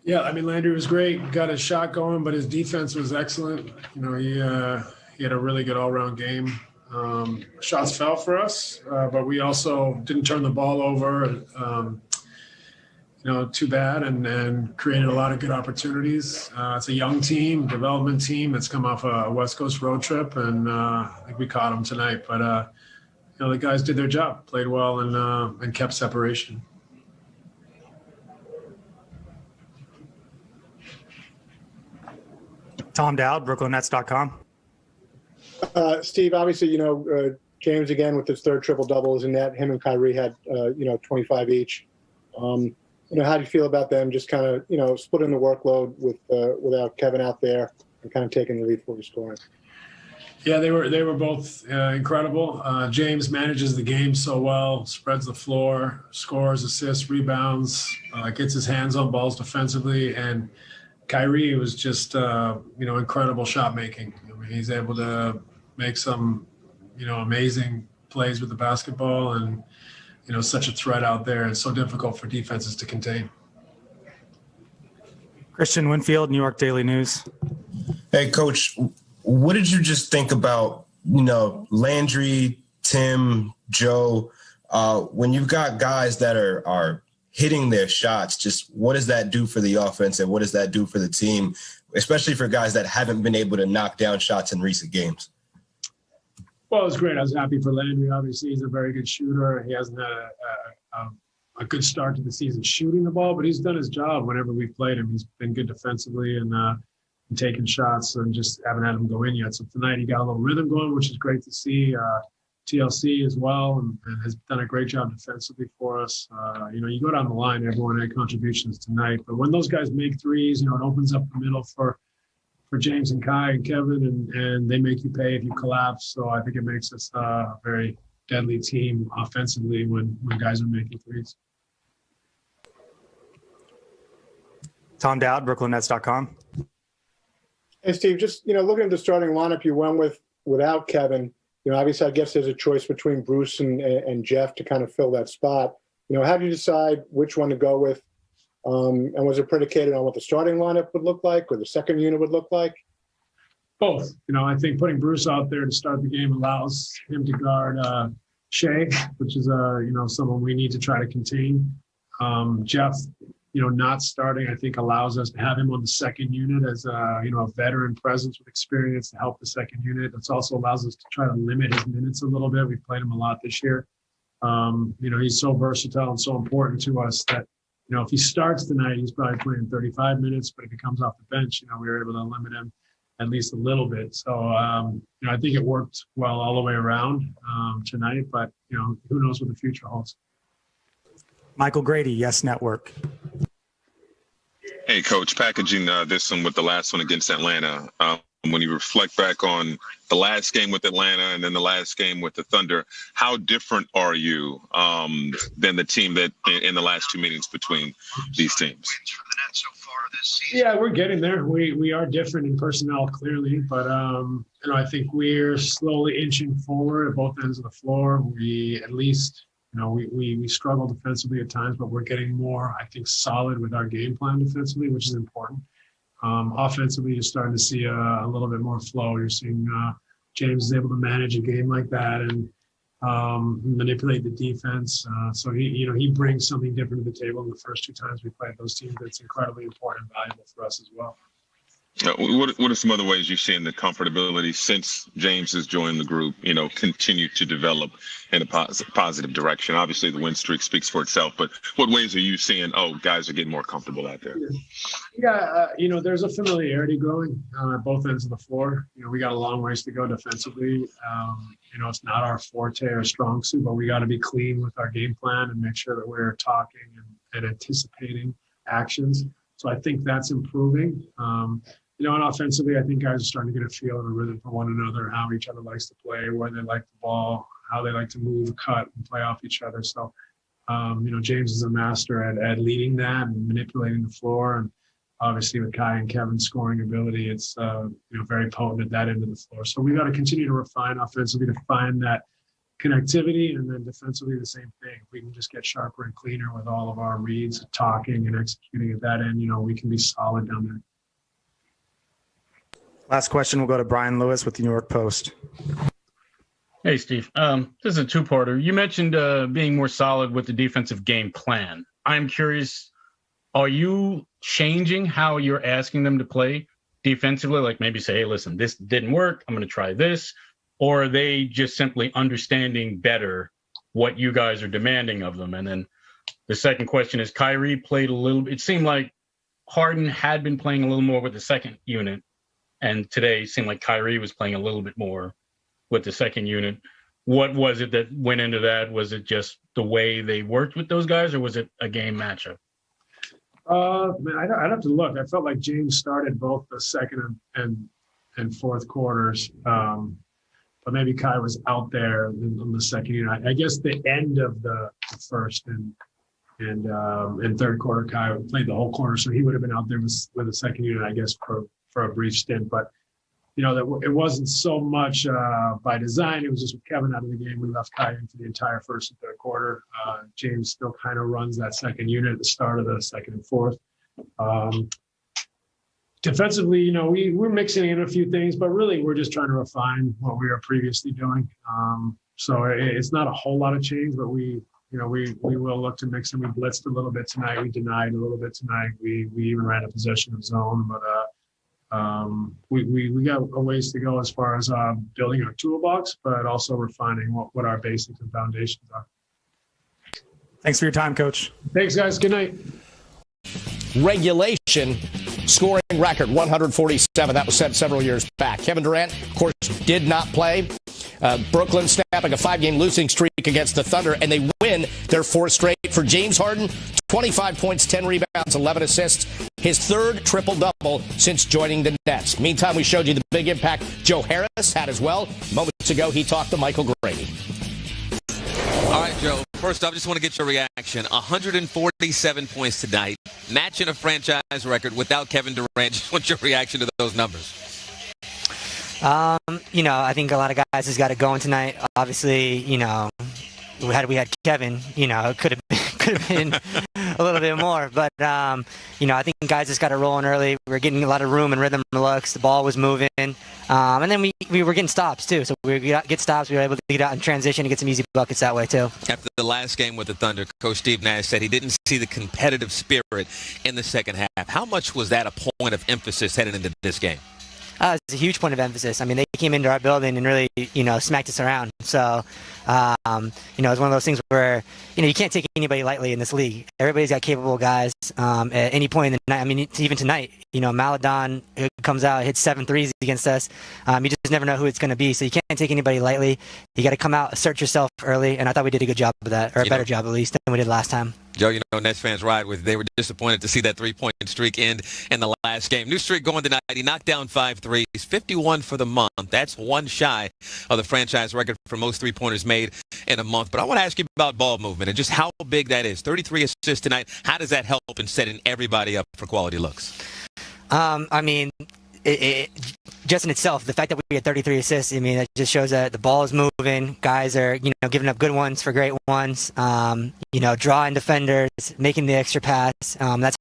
Yeah, I mean, Landry was great. Got his shot going, but his defense was excellent. He had a really good all-around game. Shots fell for us, but we also didn't turn the ball over. Too bad, and created a lot of good opportunities. It's a young team, development team that's come off a West Coast road trip, and I think we caught them tonight. But the guys did their job, played well, and kept separation. Tom Dowd, BrooklynNets.com. Steve, obviously, James again with his third triple-double is in net. Him and Kyrie had, 25 each. How do you feel about them just kind of, splitting the workload without Kevin out there and kind of taking the lead for scoring? Yeah, they were both incredible. James manages the game so well, spreads the floor, scores, assists, rebounds, gets his hands on balls defensively, and Kyrie was just, incredible shot making. I mean, he's able to make some, amazing plays with the basketball, and such a threat out there. It's so difficult for defenses to contain. Christian Winfield, New York Daily News. Hey, Coach, what did you just think about, Landry, Tim, Joe, when you've got guys that are hitting their shots, just what does that do for the offense and what does that do for the team, especially for guys that haven't been able to knock down shots in recent games? Well, it was great. I was happy for Landry. Obviously, he's a very good shooter. He hasn't had a good start to the season shooting the ball, but he's done his job whenever we've played him. He's been good defensively and taking shots, and just haven't had him go in yet. So tonight he got a little rhythm going, which is great to see. TLC as well, and has done a great job defensively for us. You go down the line, everyone had contributions tonight, but when those guys make threes, it opens up the middle for James and Kai and Kevin, and they make you pay if you collapse. So I think it makes us a very deadly team offensively when guys are making threes. Tom Dowd, BrooklynNets.com. Hey, Steve, just, looking at the starting lineup you went without Kevin, obviously I guess there's a choice between Bruce and Jeff to kind of fill that spot. How do you decide which one to go with? And was it predicated on what the starting lineup would look like or the second unit would look like? Both. I think putting Bruce out there to start the game allows him to guard Shea, which is, someone we need to try to contain. Jeff, not starting, I think allows us to have him on the second unit as a veteran presence with experience to help the second unit. It also allows us to try to limit his minutes a little bit. We've played him a lot this year. He's so versatile and so important to us that, if he starts tonight, he's probably playing 35 minutes, but if he comes off the bench, we were able to limit him at least a little bit. So, I think it worked well all the way around tonight, but, who knows what the future holds. Michael Grady, Yes Network. Hey, Coach, packaging this one with the last one against Atlanta. When you reflect back on the last game with Atlanta and then the last game with the Thunder, how different are you than the team that in the last two meetings between these teams? Yeah, we're getting there. We are different in personnel, clearly, but I think we're slowly inching forward at both ends of the floor. We at least. We struggle defensively at times, but we're getting more, I think, solid with our game plan defensively, which is important. Offensively, you're starting to see a little bit more flow. You're seeing James is able to manage a game like that and manipulate the defense. So he brings something different to the table. In the first two times we played those teams, that's incredibly important and valuable for us as well. What are some other ways you've seen the comfortability since James has joined the group, continue to develop in a positive direction? Obviously, the win streak speaks for itself, but what ways are you seeing, guys are getting more comfortable out there? Yeah, there's a familiarity growing at both ends of the floor. We got a long ways to go defensively. It's not our forte or strong suit, but we got to be clean with our game plan and make sure that we're talking and anticipating actions. So I think that's improving. And offensively, I think guys are starting to get a feel and a rhythm for one another, how each other likes to play, where they like the ball, how they like to move, cut, and play off each other. So, James is a master at leading that and manipulating the floor. And obviously with Kai and Kevin's scoring ability, it's, very potent at that end of the floor. So we got to continue to refine offensively to find that connectivity, and then defensively the same thing. If we can just get sharper and cleaner with all of our reads, talking and executing at that end, we can be solid down there. Last question will go to Brian Lewis with the New York Post. Hey, Steve. This is a two-parter. You mentioned being more solid with the defensive game plan. I'm curious, are you changing how you're asking them to play defensively? Like maybe say, hey, listen, this didn't work. I'm going to try this. Or are they just simply understanding better what you guys are demanding of them? And then the second question is, Kyrie played a little bit. It seemed like Harden had been playing a little more with the second unit. And today it seemed like Kyrie was playing a little bit more with the second unit. What was it that went into that? Was it just the way they worked with those guys, or was it a game matchup? I'd have to look. I felt like James started both the second and fourth quarters. But maybe Kai was out there in the second unit. I guess the end of the first and third quarter, Kai played the whole quarter, so he would have been out there with the second unit, I guess, for a brief stint. But that it wasn't so much by design. It was just with Kevin out of the game. We left Kai in for the entire first and third quarter. James still kind of runs that second unit at the start of the second and fourth. Defensively, we're mixing in a few things, but really we're just trying to refine what we were previously doing. So it's not a whole lot of change, but we will look to mix in. We blitzed a little bit tonight. We denied a little bit tonight. We even ran a possession of zone, but we got a ways to go as far as building our toolbox, but also refining what our basics and foundations are. Thanks for your time, Coach. Thanks, guys. Good night. Regulation scoring record 147. That was set several years back. Kevin Durant, of course, did not play. Brooklyn snapping a 5-game losing streak against the Thunder, and they win their fourth straight. For James Harden, 25 points, 10 rebounds, 11 assists. His third triple-double since joining the Nets. Meantime, we showed you the big impact Joe Harris had as well. Moments ago, he talked to Michael Grady. All right, Joe. First off, just want to get your reaction. 147 points tonight, matching a franchise record without Kevin Durant. Just want your reaction to those numbers. I think a lot of guys has got it going tonight. Obviously, we had Kevin, it could have been a little bit more. But, I think guys just got it rolling early. We were getting a lot of room and rhythm looks. The ball was moving. And then we were getting stops, too. So we get stops. We were able to get out in transition and get some easy buckets that way, too. After the last game with the Thunder, Coach Steve Nash said he didn't see the competitive spirit in the second half. How much was that a point of emphasis heading into this game? It's a huge point of emphasis. I mean, they came into our building and really, smacked us around. So, it's one of those things where, you can't take anybody lightly in this league. Everybody's got capable guys at any point in the night. I mean, even tonight, Maladon comes out, hits 7 threes against us. You just never know who it's going to be. So you can't take anybody lightly. You got to come out, assert yourself early. And I thought we did a good job of that, or a better job at least than we did last time. Joe, Nets fans ride with. They were disappointed to see that 3-point streak end in the last game. New streak going tonight. He knocked down 5 threes, 51 for the month. That's one shy of the franchise record for most three-pointers made in a month. But I want to ask you about ball movement and just how big that is. 33 assists tonight. How does that help in setting everybody up for quality looks? Just in itself, the fact that we had 33 assists, that just shows that the ball is moving. Guys are, giving up good ones for great ones. Drawing defenders, making the extra pass. That's